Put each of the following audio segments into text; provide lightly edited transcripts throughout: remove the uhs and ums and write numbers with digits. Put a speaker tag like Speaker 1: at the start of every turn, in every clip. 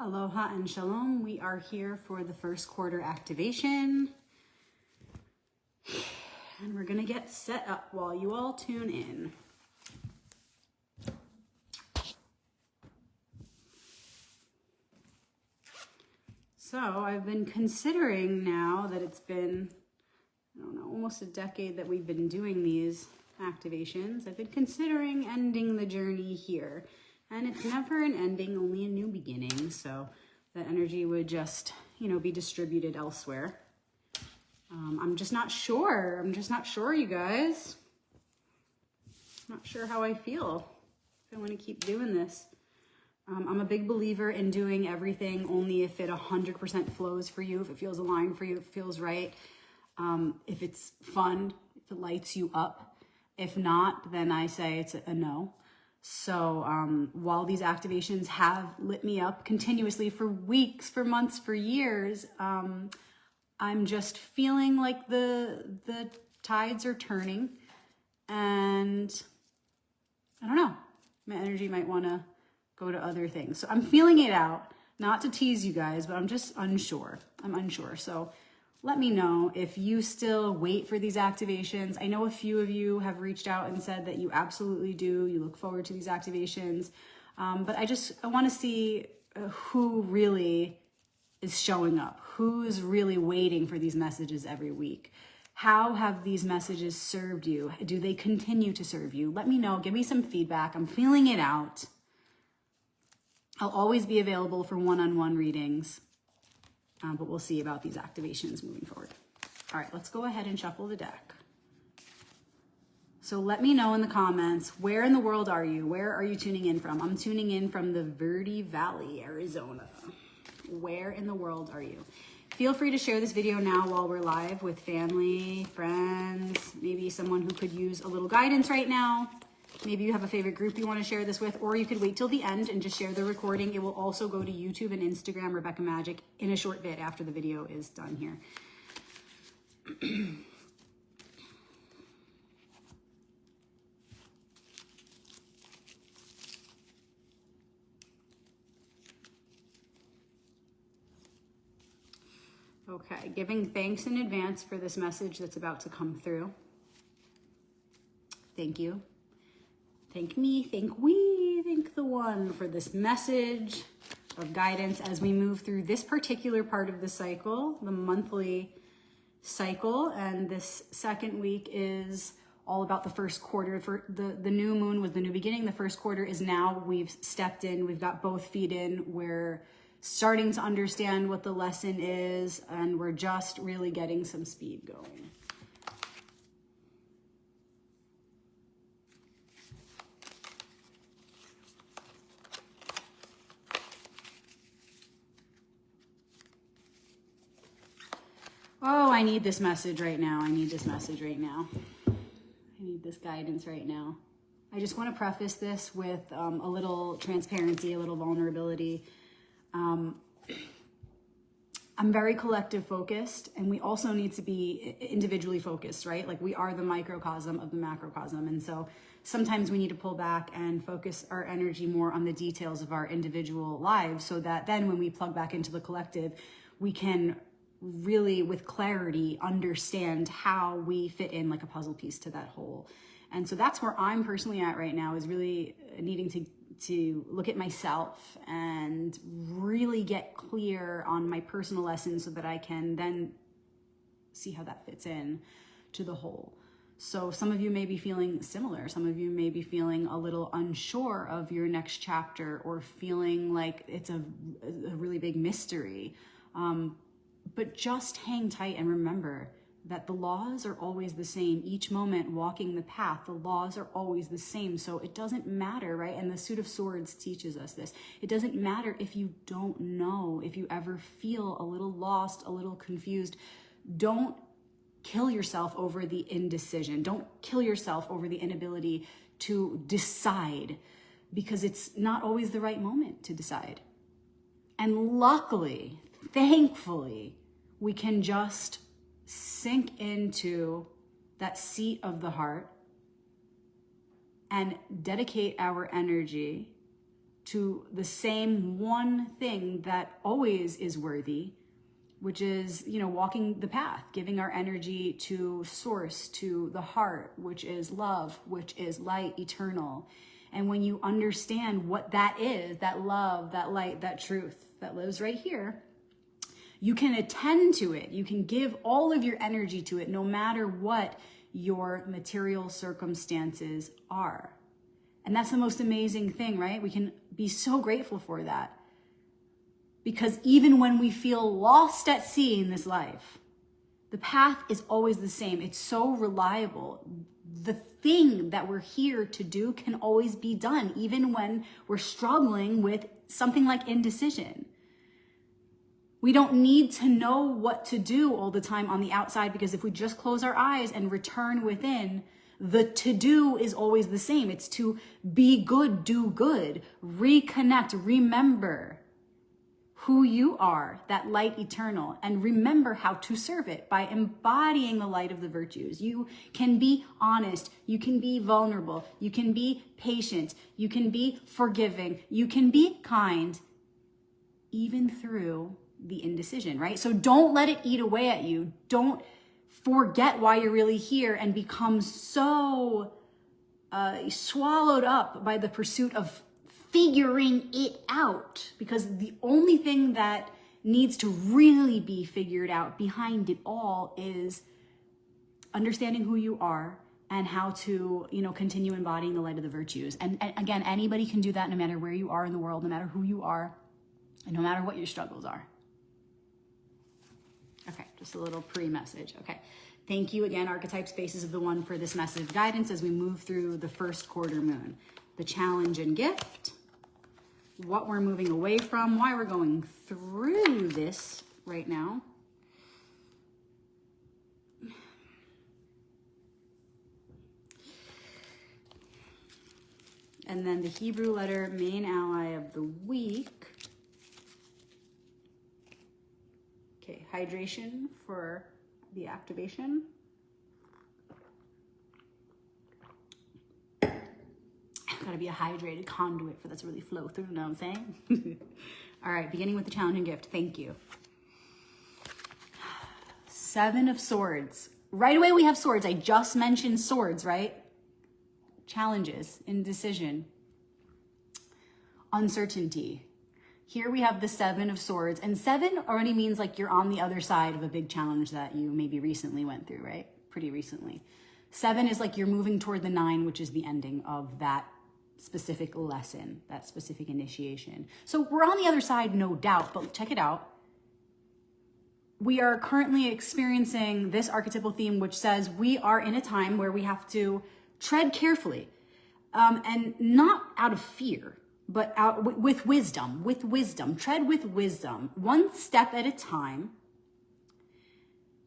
Speaker 1: Aloha and shalom. We are here for the first quarter activation. And we're going to get set up while you all tune in. So I've been considering now that it's been, I don't know, almost a decade that we've been doing these activations. I've been considering ending the journey here. And it's never an ending, only a new beginning. So that energy would just, be distributed elsewhere. I'm just not sure. You guys. Not sure how I feel. If I want to keep doing this. I'm a big believer in doing everything only if it 100% flows for you, if it feels aligned for you, if it feels right, if it's fun, if it lights you up. If not, then I say it's a no. So while these activations have lit me up continuously for weeks, for months, for years, I'm just feeling like the tides are turning, and I don't know, my energy might want to go to other things. So I'm feeling it out, not to tease you guys, but I'm just unsure. I'm unsure. So let me know if you still wait for these activations. I know a few of you have reached out and said that you absolutely do. You look forward to these activations. But I want to see who really is showing up, who's really waiting for these messages every week. How have these messages served you? Do they continue to serve you? Let me know. Give me some feedback. I'm feeling it out. I'll always be available for one-on-one readings. But we'll see about these activations moving forward. All right, let's go ahead and shuffle the deck. So let me know in the comments, where in the world are you? Where are you tuning in from? I'm tuning in from the Verde Valley, Arizona. Where in the world are you? Feel free to share this video now while we're live with family, friends, maybe someone who could use a little guidance right now. Maybe you have a favorite group you want to share this with, or you could wait till the end and just share the recording. It will also go to YouTube and Instagram, Rebecca Magic, in a short bit after the video is done here. Okay, giving thanks in advance for this message that's about to come through. Thank you. Thank me, thank we, thank the one for this message of guidance as we move through this particular part of the cycle, the monthly cycle. And this second week is all about the first quarter. For the new moon was the new beginning. The first quarter is now. We've stepped in. We've got both feet in. We're starting to understand what the lesson is, and we're just really getting some speed going. Oh, I need this message right now. I need this message right now. I need this guidance right now. I just want to preface this with a little transparency, a little vulnerability. I'm very collective focused, and we also need to be individually focused, right? Like we are the microcosm of the macrocosm. And so sometimes we need to pull back and focus our energy more on the details of our individual lives, so that then when we plug back into the collective, we can really with clarity understand how we fit in like a puzzle piece to that whole. And so that's where I'm personally at right now, is really needing to look at myself and really get clear on my personal lessons so that I can then see how that fits in to the whole. So some of you may be feeling similar. Some of you may be feeling a little unsure of your next chapter, or feeling like it's a really big mystery. But just hang tight and remember that the laws are always the same. Each moment walking the path, the laws are always the same. So it doesn't matter, right? And the Suit of Swords teaches us this. It doesn't matter if you don't know, if you ever feel a little lost, a little confused. Don't kill yourself over the indecision. Don't kill yourself over the inability to decide, because it's not always the right moment to decide. And luckily, thankfully, we can just sink into that seat of the heart and dedicate our energy to the same one thing that always is worthy, which is, walking the path, giving our energy to source, to the heart, which is love, which is light, eternal. And when you understand what that is, that love, that light, that truth that lives right here, you can attend to it. You can give all of your energy to it, no matter what your material circumstances are. And that's the most amazing thing, right? We can be so grateful for that. Because even when we feel lost at sea in this life, the path is always the same. It's so reliable. The thing that we're here to do can always be done, even when we're struggling with something like indecision. We don't need to know what to do all the time on the outside, because if we just close our eyes and return within, the to-do is always the same. It's to be good, do good, reconnect, remember who you are, that light eternal, and remember how to serve it by embodying the light of the virtues. You can be honest, you can be vulnerable, you can be patient, you can be forgiving, you can be kind, even through the indecision, right? So don't let it eat away at you. Don't forget why you're really here and become so swallowed up by the pursuit of figuring it out, because the only thing that needs to really be figured out behind it all is understanding who you are and how to, continue embodying the light of the virtues. And again, anybody can do that, no matter where you are in the world, no matter who you are, and no matter what your struggles are. Okay, just a little pre-message. Okay, thank you again, Archetype Spaces of the One, for this message of guidance as we move through the first quarter moon. The challenge and gift, what we're moving away from, why we're going through this right now. And then the Hebrew letter, main ally of the week. Okay, hydration for the activation. Gotta be a hydrated conduit for that to really flow through, you know what I'm saying? All right, beginning with the challenge and gift. Thank you. 7 of Swords. Right away we have swords. I just mentioned swords, right? Challenges, indecision, uncertainty. Here we have the 7 of Swords, and 7 already means like you're on the other side of a big challenge that you maybe recently went through, right? Pretty recently. 7 is like you're moving toward the 9, which is the ending of that specific lesson, that specific initiation. So we're on the other side, no doubt, but check it out. We are currently experiencing this archetypal theme, which says we are in a time where we have to tread carefully, and not out of fear, but out with wisdom, tread with wisdom, one step at a time,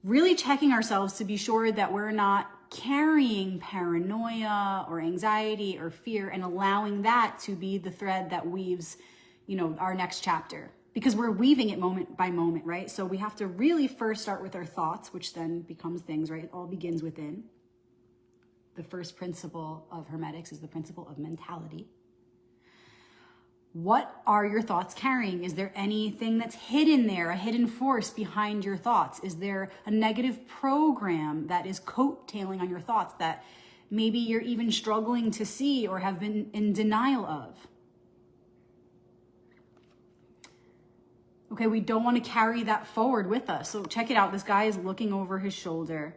Speaker 1: really checking ourselves to be sure that we're not carrying paranoia or anxiety or fear and allowing that to be the thread that weaves, our next chapter, because we're weaving it moment by moment, right? So we have to really first start with our thoughts, which then becomes things, right? It all begins within. The first principle of Hermetics is the principle of mentality. What are your thoughts carrying? Is there anything that's hidden there, a hidden force behind your thoughts? Is there a negative program that is coattailing on your thoughts that maybe you're even struggling to see or have been in denial of? Okay, we don't want to carry that forward with us. So check it out. This guy is looking over his shoulder.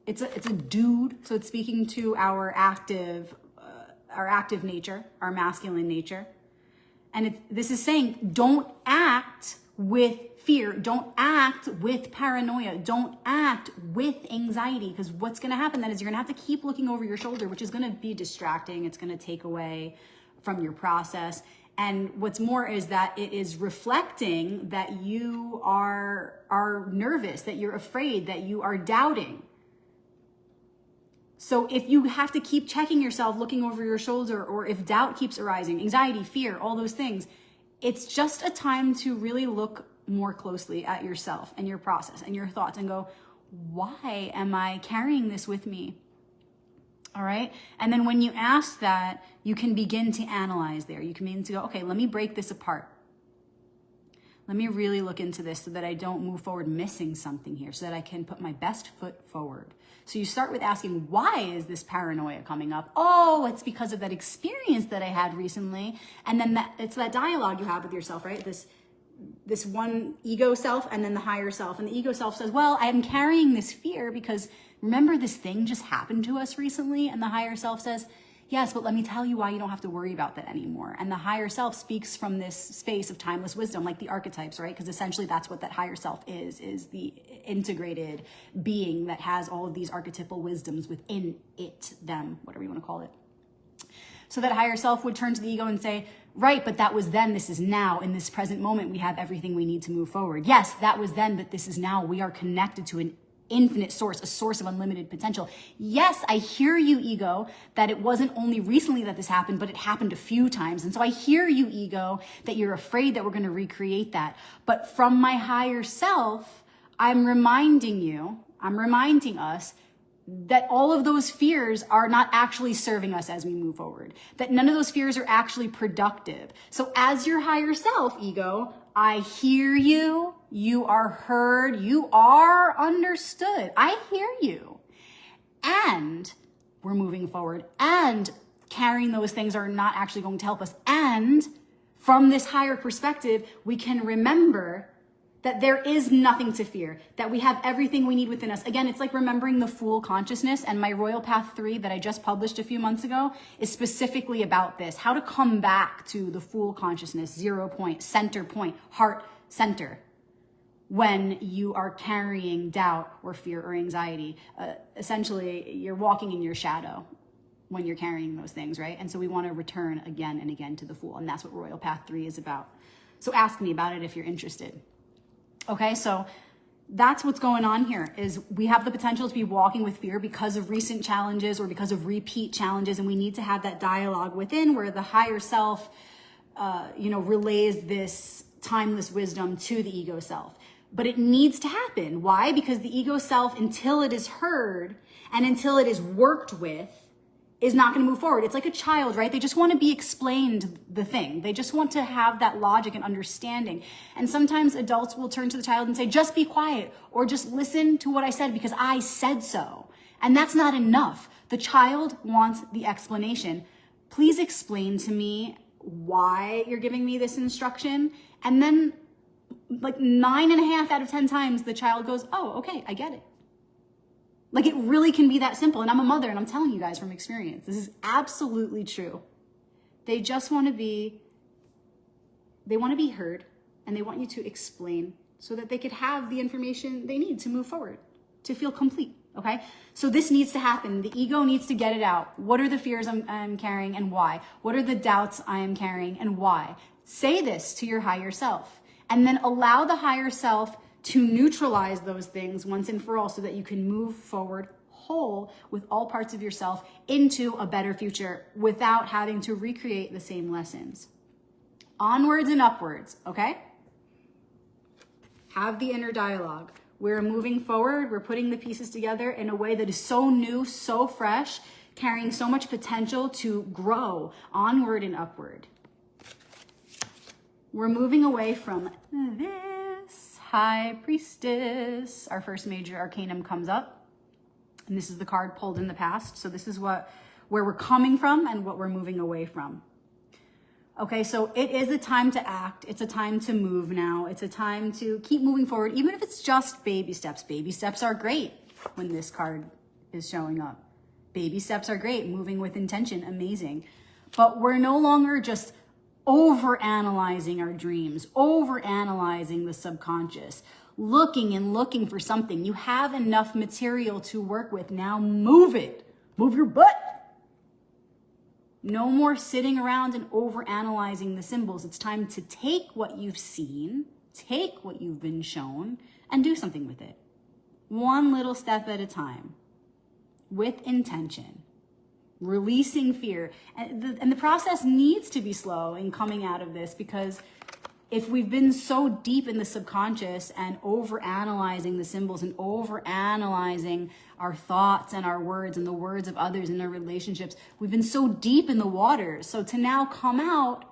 Speaker 1: It's a dude, so it's speaking to our active nature, our masculine nature. And this is saying, don't act with fear. Don't act with paranoia. Don't act with anxiety, because what's going to happen then is you're going to have to keep looking over your shoulder, which is going to be distracting. It's going to take away from your process. And what's more is that it is reflecting that you are nervous, that you're afraid, that you are doubting. So if you have to keep checking yourself, looking over your shoulder, or if doubt keeps arising, anxiety, fear, all those things, it's just a time to really look more closely at yourself and your process and your thoughts and go, why am I carrying this with me? All right. And then when you ask that, you can begin to analyze there. You can begin to go, okay, let me break this apart. Let me really look into this so that I don't move forward missing something here, so that I can put my best foot forward. So you start with asking, why is this paranoia coming up? Oh, it's because of that experience that I had recently. And then it's that dialogue you have with yourself, right? This one ego self and then the higher self. And the ego self says, well, I am carrying this fear because remember this thing just happened to us recently? And the higher self says, yes, but let me tell you why you don't have to worry about that anymore. And the higher self speaks from this space of timeless wisdom, like the archetypes, right? Because essentially that's what that higher self is the integrated being that has all of these archetypal wisdoms within it, them, whatever you want to call it. So that higher self would turn to the ego and say, right, but that was then, this is now. In this present moment, we have everything we need to move forward. Yes, that was then, but this is now. We are connected to an infinite source, a source of unlimited potential. Yes, I hear you, ego, that it wasn't only recently that this happened, but it happened a few times. And so I hear you, ego, that you're afraid that we're going to recreate that. But from my higher self, I'm reminding us that all of those fears are not actually serving us as we move forward, that none of those fears are actually productive. So as your higher self, ego, I hear you, you are heard, you are understood. I hear you. And we're moving forward, and carrying those things are not actually going to help us. And from this higher perspective, we can remember that there is nothing to fear, that we have everything we need within us. Again, it's like remembering the full consciousness, and my Royal Path 3 that I just published a few months ago is specifically about this, how to come back to the full consciousness, 0 point, center point, heart center, when you are carrying doubt or fear or anxiety. Essentially, you're walking in your shadow when you're carrying those things, right? And so we want to return again and again to the full, and that's what Royal Path 3 is about. So ask me about it if you're interested. Okay, so that's what's going on here, is we have the potential to be walking with fear because of recent challenges or because of repeat challenges, and we need to have that dialogue within where the higher self, relays this timeless wisdom to the ego self. But it needs to happen. Why? Because the ego self, until it is heard and until it is worked with, is not going to move forward. It's like a child, right? They just want to be explained the thing. They just want to have that logic and understanding. And sometimes adults will turn to the child and say, just be quiet, or just listen to what I said because I said so. And that's not enough. The child wants the explanation. Please explain to me why you're giving me this instruction. And then like 9.5 out of 10 times, the child goes, oh, okay, I get it. Like, it really can be that simple. And I'm a mother, and I'm telling you guys from experience, this is absolutely true. They just want to be heard, and they want you to explain so that they could have the information they need to move forward, to feel complete, okay? So this needs to happen. The ego needs to get it out. What are the fears I'm carrying and why? What are the doubts I am carrying and why? Say this to your higher self, and then allow the higher self to neutralize those things once and for all so that you can move forward whole with all parts of yourself into a better future without having to recreate the same lessons. Onwards and upwards, okay? Have the inner dialogue. We're moving forward. We're putting the pieces together in a way that is so new, so fresh, carrying so much potential to grow onward and upward. We're moving away from this. High Priestess, our first major arcanum comes up, and this is the card pulled in the past. So this is where we're coming from and what we're moving away from. Okay, so it is a time to act. It's a time to move now. It's a time to keep moving forward, even if it's just baby steps. Baby steps are great when this card is showing up. Baby steps are great. Moving with intention, amazing. But we're no longer just over-analyzing our dreams, over-analyzing the subconscious, looking for something. You have enough material to work with. Now move it. Move your butt. No more sitting around and over-analyzing the symbols. It's time to take what you've seen, take what you've been shown, and do something with it. One little step at a time, with intention. Releasing fear. And the process needs to be slow in coming out of this because if we've been so deep in the subconscious and over-analyzing the symbols and over-analyzing our thoughts and our words and the words of others in our relationships, we've been so deep in the waters. So to now come out,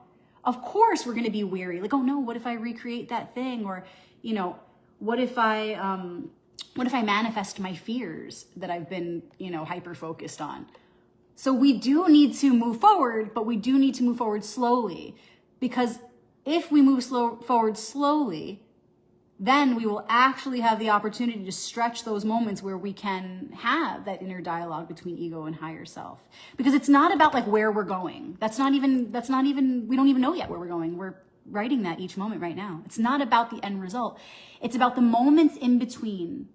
Speaker 1: of course we're going to be weary. Like, oh no, what if I recreate that thing? Or, you know, what if I manifest my fears that I've been, you know, hyper-focused on? So we do need to move forward, but we do need to move forward slowly, because if we move forward slowly, then we will actually have the opportunity to stretch those moments where we can have that inner dialogue between ego and higher self. Because it's not about like where we're going. We don't even know yet where we're going. We're writing that each moment right now. It's not about the end result. It's about the moments in between.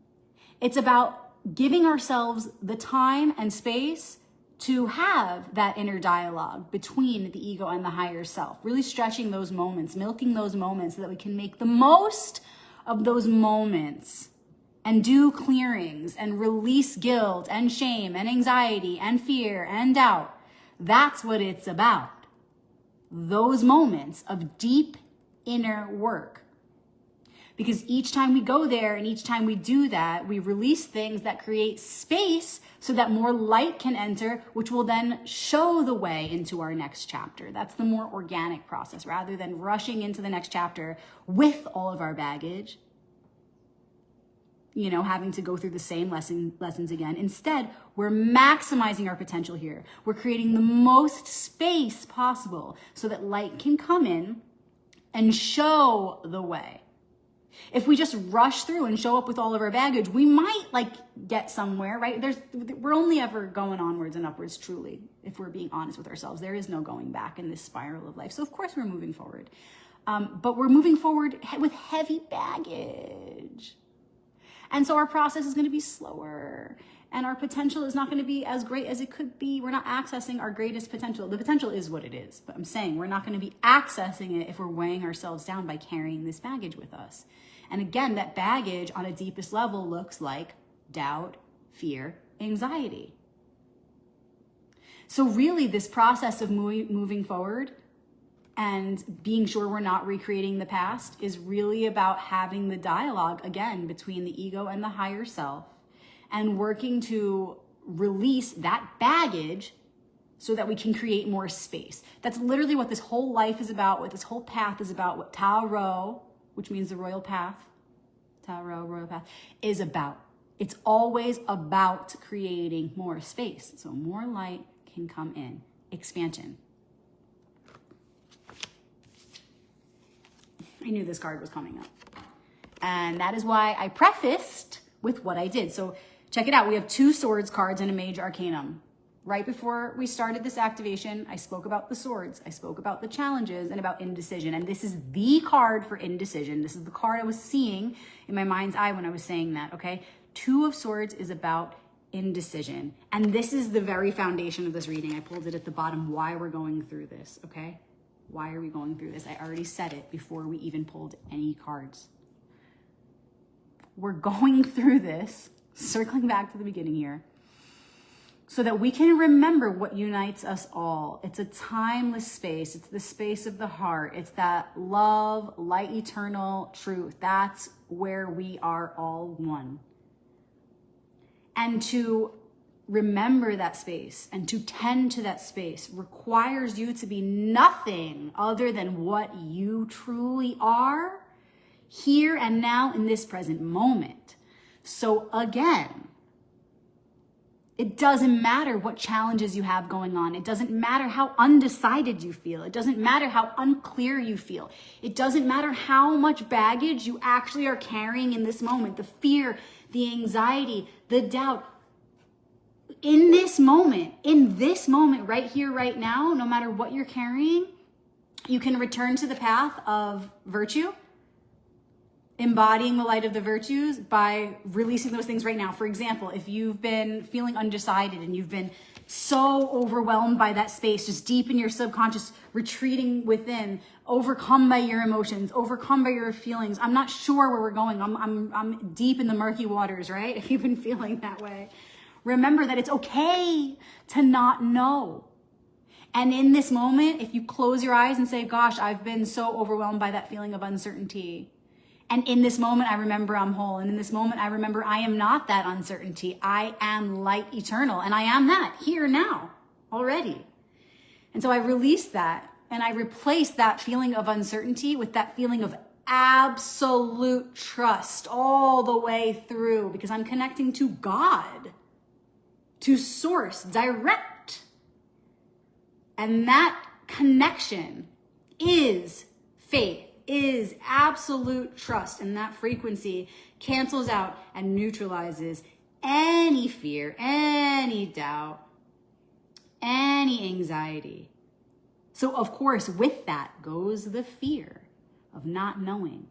Speaker 1: It's about giving ourselves the time and space to have that inner dialogue between the ego and the higher self, really stretching those moments, milking those moments so that we can make the most of those moments and do clearings and release guilt and shame and anxiety and fear and doubt. That's what it's about. Those moments of deep inner work. Because each time we go there and each time we do that, we release things that create space so that more light can enter, which will then show the way into our next chapter. That's the more organic process, rather than rushing into the next chapter with all of our baggage, you know, having to go through the same lessons again. Instead, we're maximizing our potential here. We're creating the most space possible so that light can come in and show the way. If we just rush through and show up with all of our baggage, we might like get somewhere, right? We're only ever going onwards and upwards, truly, if we're being honest with ourselves. There is no going back in this spiral of life. So of course we're moving forward. But we're moving forward with heavy baggage. And so our process is going to be slower, and our potential is not going to be as great as it could be. We're not accessing our greatest potential. The potential is what it is, but I'm saying we're not going to be accessing it if we're weighing ourselves down by carrying this baggage with us. And again, that baggage on a deepest level looks like doubt, fear, anxiety. So really this process of moving forward and being sure we're not recreating the past is really about having the dialogue, again, between the ego and the higher self, and working to release that baggage so that we can create more space. That's literally what this whole life is about, what this whole path is about, what Tao, which means the royal path, royal path, is about. It's always about creating more space so more light can come in. Expansion. I knew this card was coming up. And that is why I prefaced with what I did. So check it out. We have 2 swords cards and a mage arcanum. Right before we started this activation, I spoke about the swords. I spoke about the challenges and about indecision. And this is the card for indecision. This is the card I was seeing in my mind's eye when I was saying that, okay? 2 of Swords is about indecision. And this is the very foundation of this reading. I pulled it at the bottom, why we're going through this, okay? Why are we going through this? I already said it before we even pulled any cards. We're going through this, circling back to the beginning here, so that we can remember what unites us all. It's a timeless space. It's the space of the heart. It's that love, light, eternal truth. That's where we are all one. And to remember that space and to tend to that space requires you to be nothing other than what you truly are here and now in this present moment. So again, it doesn't matter what challenges you have going on. It doesn't matter how undecided you feel. It doesn't matter how unclear you feel. It doesn't matter how much baggage you actually are carrying in this moment, the fear, the anxiety, the doubt. In this moment, right here, right now, no matter what you're carrying, you can return to the path of virtue, embodying the light of the virtues by releasing those things right now. For example, if you've been feeling undecided and you've been so overwhelmed by that space, just deep in your subconscious, retreating within, overcome by your emotions, overcome by your feelings. I'm not sure where we're going. I'm deep in the murky waters, right? If you've been feeling that way, remember that it's okay to not know. And in this moment, if you close your eyes and say, gosh, I've been so overwhelmed by that feeling of uncertainty. And in this moment, I remember I'm whole. And in this moment, I remember I am not that uncertainty. I am light eternal. And I am that here now already. And so I release that and I replace that feeling of uncertainty with that feeling of absolute trust all the way through, because I'm connecting to God, to source, direct. And that connection is faith, is absolute trust. And that frequency cancels out and neutralizes any fear, any doubt, any anxiety. So of course, with that goes the fear of not knowing,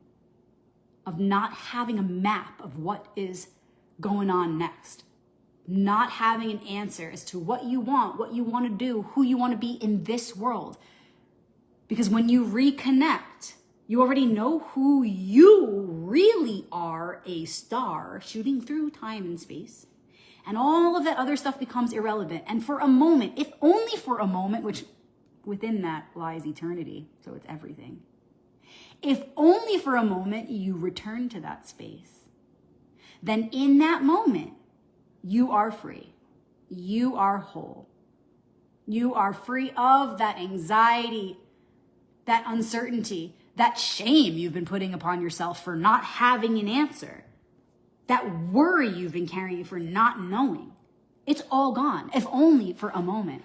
Speaker 1: of not having a map of what is going on next, not having an answer as to what you want to do, who you want to be in this world. Because when you reconnect, you already know who you really are, a star shooting through time and space. And all of that other stuff becomes irrelevant. And for a moment, if only for a moment, which within that lies eternity, so it's everything. If only for a moment you return to that space, then in that moment, you are free. You are whole. You are free of that anxiety, that uncertainty, that shame you've been putting upon yourself for not having an answer, that worry you've been carrying for not knowing. It's all gone, if only for a moment.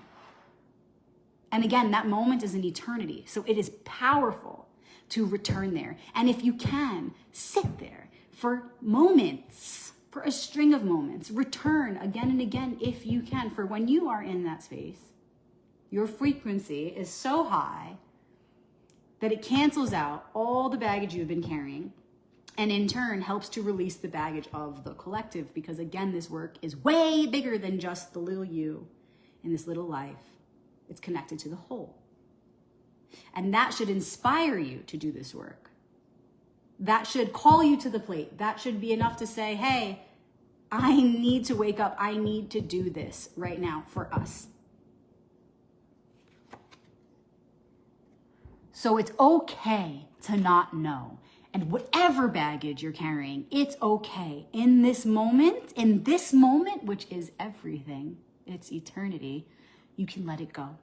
Speaker 1: And again, that moment is an eternity. So it is powerful to return there. And if you can, sit there for moments, for a string of moments. Return again and again if you can. For when you are in that space, your frequency is so high that it cancels out all the baggage you've been carrying, and in turn helps to release the baggage of the collective. Because again, this work is way bigger than just the little you in this little life. It's connected to the whole. And that should inspire you to do this work. That should call you to the plate. That should be enough to say, hey, I need to wake up. I need to do this right now for us. So it's okay to not know. And whatever baggage you're carrying, it's okay. In this moment, which is everything, it's eternity, you can let it go.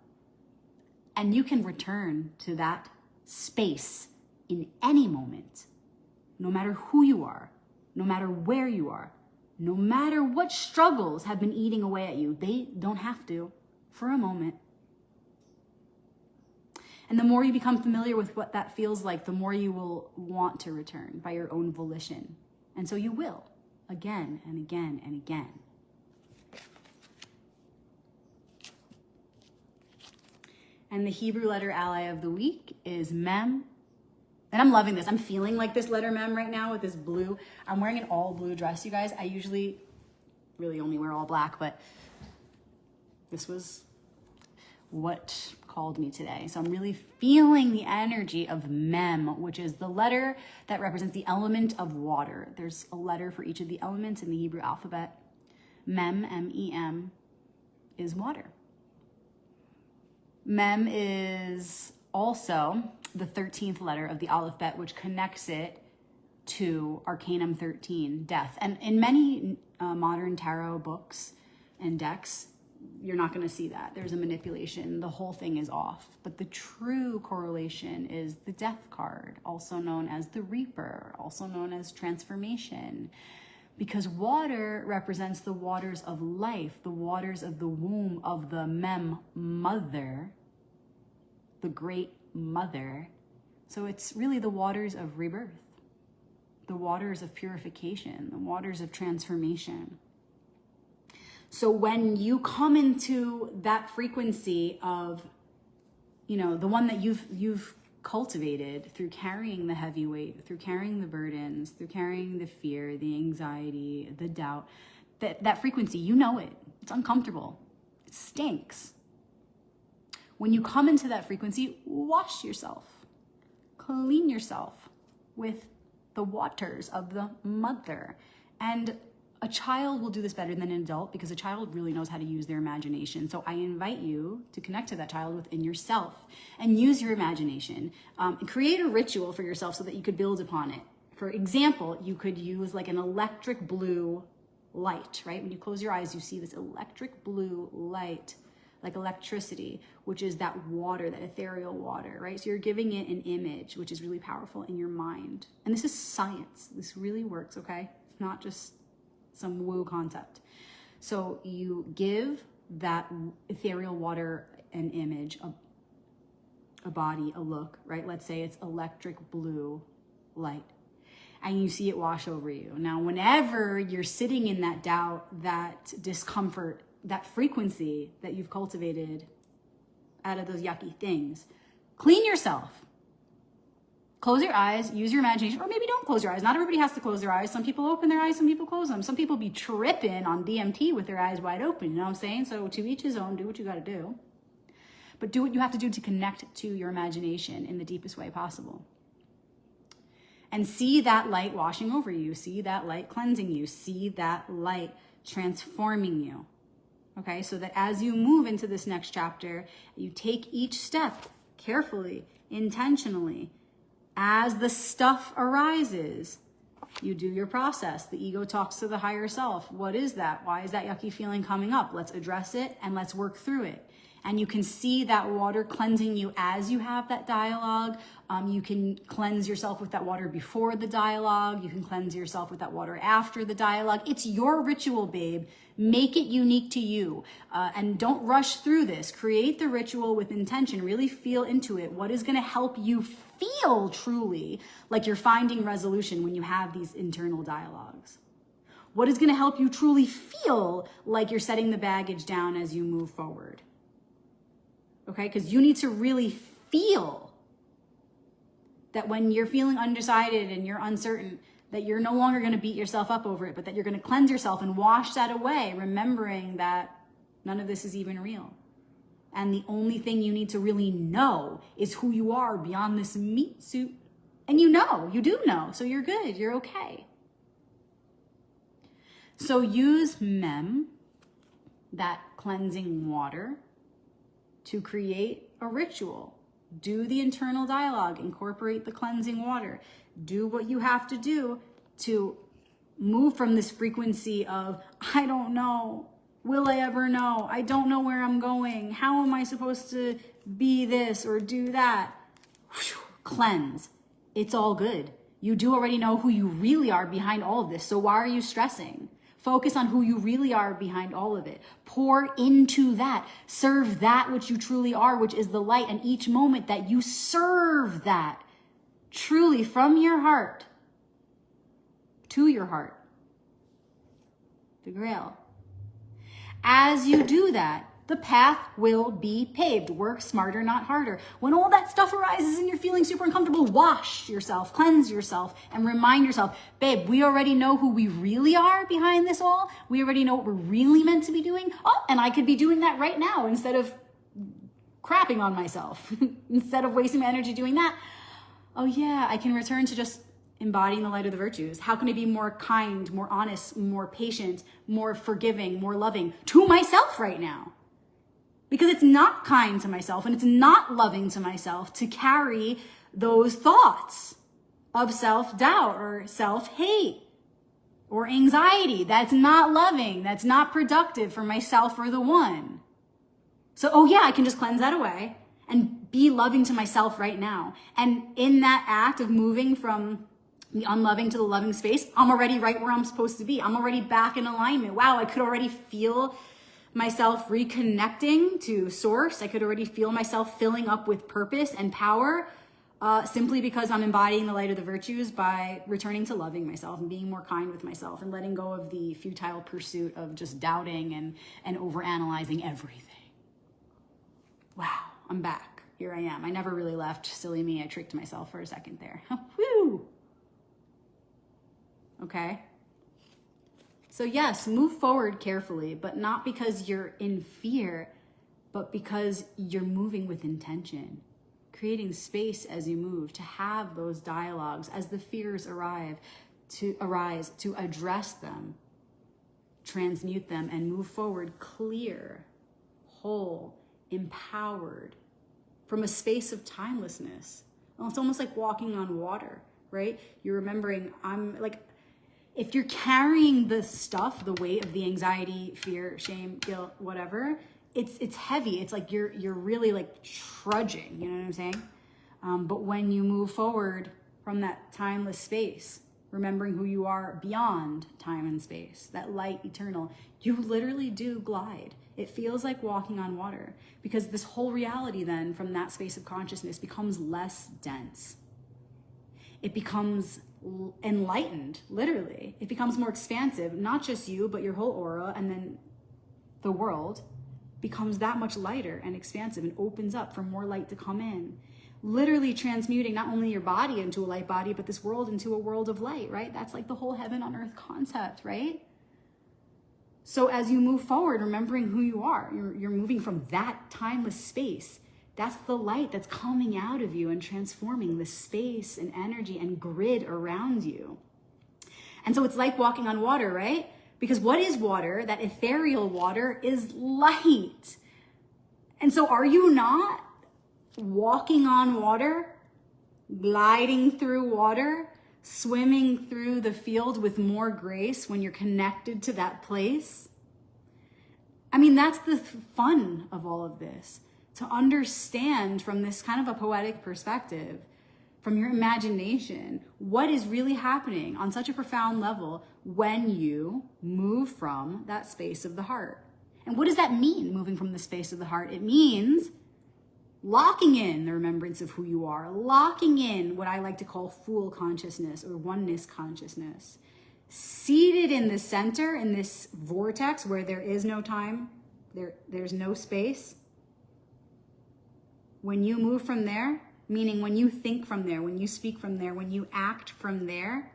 Speaker 1: And you can return to that space in any moment, no matter who you are, no matter where you are, no matter what struggles have been eating away at you. They don't have to for a moment. And the more you become familiar with what that feels like, the more you will want to return by your own volition. And so you will, again and again and again. And the Hebrew letter ally of the week is Mem. And I'm loving this. I'm feeling like this letter Mem right now with this blue. I'm wearing an all blue dress, you guys. I usually really only wear all black, but this was what called me today. So I'm really feeling the energy of Mem, which is the letter that represents the element of water. There's a letter for each of the elements in the Hebrew alphabet. Mem, M-E-M, is water. Mem is also the 13th letter of the alphabet, which connects it to Arcanum 13, death. And in many modern tarot books and decks, you're not going to see that. There's a manipulation. The whole thing is off. But the true correlation is the death card, also known as the Reaper, also known as transformation. Because water represents the waters of life, the waters of the womb of the Mem, mother, the great mother. So it's really the waters of rebirth, the waters of purification, the waters of transformation. So when you come into that frequency of, the one that you've cultivated through carrying the heavy weight, through carrying the burdens, through carrying the fear, the anxiety, the doubt, that frequency, you know it. It's uncomfortable. It stinks. When you come into that frequency, wash yourself. Clean yourself with the waters of the mother. And a child will do this better than an adult because a child really knows how to use their imagination. So I invite you to connect to that child within yourself and use your imagination. And create a ritual for yourself so that you could build upon it. For example, you could use like an electric blue light, right? When you close your eyes, you see this electric blue light, like electricity, which is that water, that ethereal water, right? So you're giving it an image, which is really powerful in your mind. And this is science. This really works, okay? It's not just some woo concept. So you give that ethereal water an image, a body, a look, right? Let's say it's electric blue light, and you see it wash over you. Now, whenever you're sitting in that doubt, that discomfort, that frequency that you've cultivated out of those yucky things, clean yourself. Close your eyes, use your imagination, or maybe don't close your eyes. Not everybody has to close their eyes. Some people open their eyes, some people close them. Some people be tripping on DMT with their eyes wide open, you know what I'm saying? So to each his own, do what you gotta do. But do what you have to do to connect to your imagination in the deepest way possible. And see that light washing over you. See that light cleansing you. See that light transforming you. Okay, so that as you move into this next chapter, you take each step carefully, intentionally. As the stuff arises, you do your process. The ego talks to the higher self. What is that? Why is that yucky feeling coming up? Let's address it and let's work through it. And you can see that water cleansing you as you have that dialogue. You can cleanse yourself with that water before the dialogue. You can cleanse yourself with that water after the dialogue. It's your ritual, babe. Make it unique to you. And don't rush through this. Create the ritual with intention. Really feel into it. What is going to help you feel truly like you're finding resolution when you have these internal dialogues? What is going to help you truly feel like you're setting the baggage down as you move forward? Okay, because you need to really feel that when you're feeling undecided and you're uncertain, that you're no longer going to beat yourself up over it, but that you're going to cleanse yourself and wash that away, remembering that none of this is even real. And the only thing you need to really know is who you are beyond this meat suit. And you do know, so you're good, you're okay. So use MEM, that cleansing water, to create a ritual. Do the internal dialogue, incorporate the cleansing water. Do what you have to do to move from this frequency of, I don't know, will I ever know? I don't know where I'm going. How am I supposed to be this or do that? Cleanse. It's all good. You do already know who you really are behind all of this. So why are you stressing? Focus on who you really are behind all of it. Pour into that. Serve that which you truly are, which is the light. And each moment that you serve that truly from your heart to your heart, the Grail. As you do that, the path will be paved. Work smarter, not harder. When all that stuff arises and you're feeling super uncomfortable, wash yourself, cleanse yourself, and remind yourself, babe, we already know who we really are behind this all. We already know what we're really meant to be doing. Oh, and I could be doing that right now instead of crapping on myself, instead of wasting my energy doing that. Oh yeah, I can return to just embodying the light of the virtues. How can I be more kind, more honest, more patient, more forgiving, more loving to myself right now? Because it's not kind to myself and it's not loving to myself to carry those thoughts of self-doubt or self-hate or anxiety. That's not loving. That's not productive for myself or the one. So, oh yeah, I can just cleanse that away and be loving to myself right now. And in that act of moving from the unloving to the loving space, I'm already right where I'm supposed to be. I'm already back in alignment. Wow, I could already feel myself reconnecting to source. I could already feel myself filling up with purpose and power simply because I'm embodying the light of the virtues by returning to loving myself and being more kind with myself and letting go of the futile pursuit of just doubting and overanalyzing everything. Wow, I'm back. Here I am. I never really left. Silly me. I tricked myself for a second there. Woo! Okay? So yes, move forward carefully, but not because you're in fear, but because you're moving with intention, creating space as you move to have those dialogues as the fears arise, to address them transmute them, and move forward clear, whole, empowered, from a space of timelessness. Well, it's almost like walking on water, right? You're remembering, if you're carrying the stuff, the weight of the anxiety, fear, shame, guilt, whatever, it's heavy. It's like you're really like trudging, you know what I'm saying? But when you move forward from that timeless space, remembering who you are beyond time and space, that light eternal, you literally do glide. It feels like walking on water, because this whole reality then from that space of consciousness becomes less dense. It becomes enlightened, literally. It becomes more expansive, not just you, but your whole aura, and then the world becomes that much lighter and expansive and opens up for more light to come in. Literally transmuting not only your body into a light body, but this world into a world of light, right? That's like the whole heaven on earth concept, right? So as you move forward, remembering who you are, you're moving from that timeless space. That's the light that's coming out of you and transforming the space and energy and grid around you. And so it's like walking on water, right? Because what is water? That ethereal water is light. And so are you not walking on water, gliding through water, swimming through the field with more grace when you're connected to that place? I mean, that's the fun of all of this, to understand from this kind of a poetic perspective, from your imagination, what is really happening on such a profound level when you move from that space of the heart. And what does that mean, moving from the space of the heart? It means locking in the remembrance of who you are, locking in what I like to call full consciousness or oneness consciousness, seated in the center, in this vortex where there is no time, there's no space. When you move from there, meaning when you think from there, when you speak from there, when you act from there,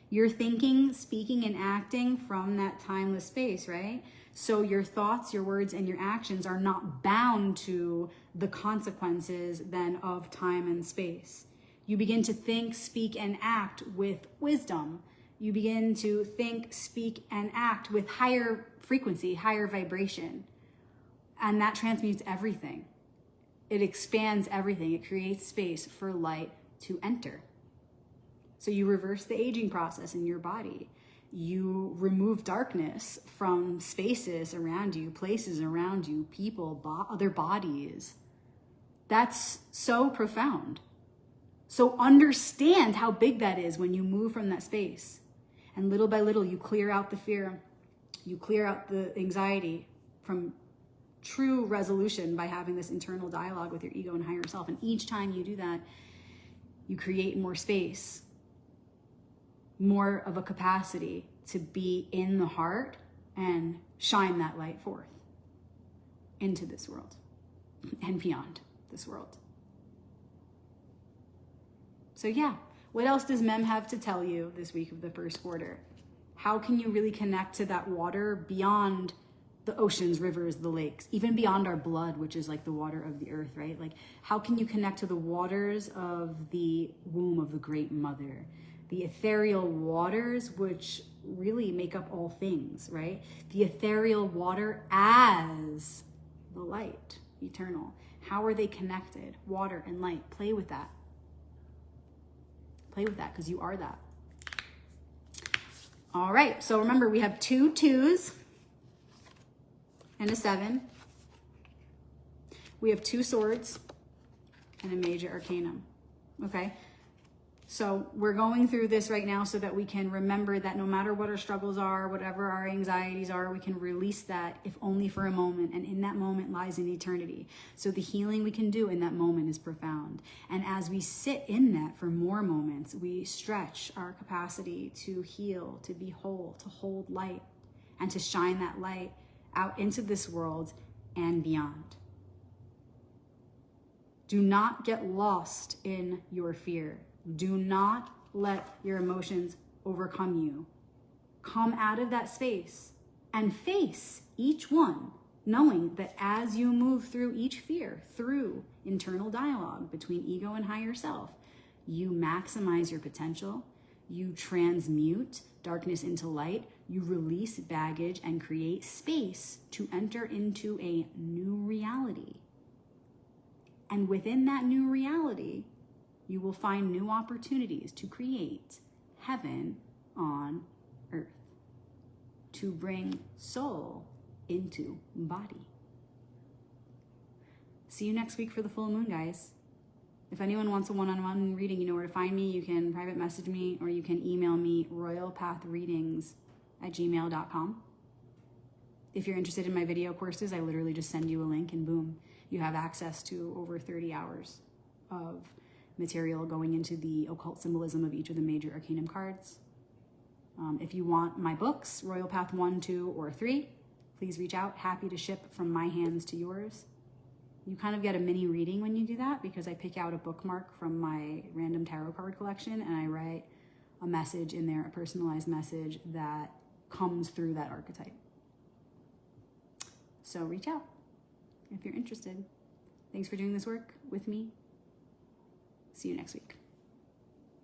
Speaker 1: you're thinking, speaking, and acting from that timeless space, right? So your thoughts, your words, and your actions are not bound to the consequences then of time and space. You begin to think, speak, and act with wisdom. You begin to think, speak, and act with higher frequency, higher vibration. And that transmutes everything. It expands everything. It creates space for light to enter. So you reverse the aging process in your body. You remove darkness from spaces around you, places around you, people, other bodies. That's so profound. So understand how big that is when you move from that space. And little by little, you clear out the fear. You clear out the anxiety from true resolution by having this internal dialogue with your ego and higher self. And each time you do that, you create more space, more of a capacity to be in the heart and shine that light forth into this world and beyond this world. So yeah, what else does Mem have to tell you this week of the first quarter? How can you really connect to that water beyond the oceans, rivers, the lakes, even beyond our blood, which is like the water of the earth, right? Like, how can you connect to the waters of the womb of the great mother, the ethereal waters, which really make up all things, right? The ethereal water as the light, eternal. How are they connected? Water and light. Play with that. Play with that, because you are that. All right, so remember, we have 2 2s and a 7. We have 2 swords and a major arcanum, okay? So we're going through this right now so that we can remember that no matter what our struggles are, whatever our anxieties are, we can release that, if only for a moment. And in that moment lies an eternity. So the healing we can do in that moment is profound. And as we sit in that for more moments, we stretch our capacity to heal, to be whole, to hold light, and to shine that light out into this world and beyond. Do not get lost in your fear. Do not let your emotions overcome you. Come out of that space and face each one, knowing that as you move through each fear, through internal dialogue between ego and higher self, you maximize your potential, you transmute darkness into light, You release baggage and create space to enter into a new reality. And within that new reality, you will find new opportunities to create heaven on earth, to bring soul into body. See you next week for the full moon, guys. If anyone wants a one-on-one reading, you know where to find me. You can private message me or you can email me royalpathreadings@gmail.com. If you're interested in my video courses, I literally just send you a link and boom, you have access to over 30 hours of material going into the occult symbolism of each of the major arcanum cards. If you want my books, Royal Path 1, 2, or 3, please reach out. Happy to ship from my hands to yours. You kind of get a mini reading when you do that because I pick out a bookmark from my random tarot card collection and I write a message in there, a personalized message that comes through that archetype. So reach out if you're interested. Thanks for doing this work with me. See you next week.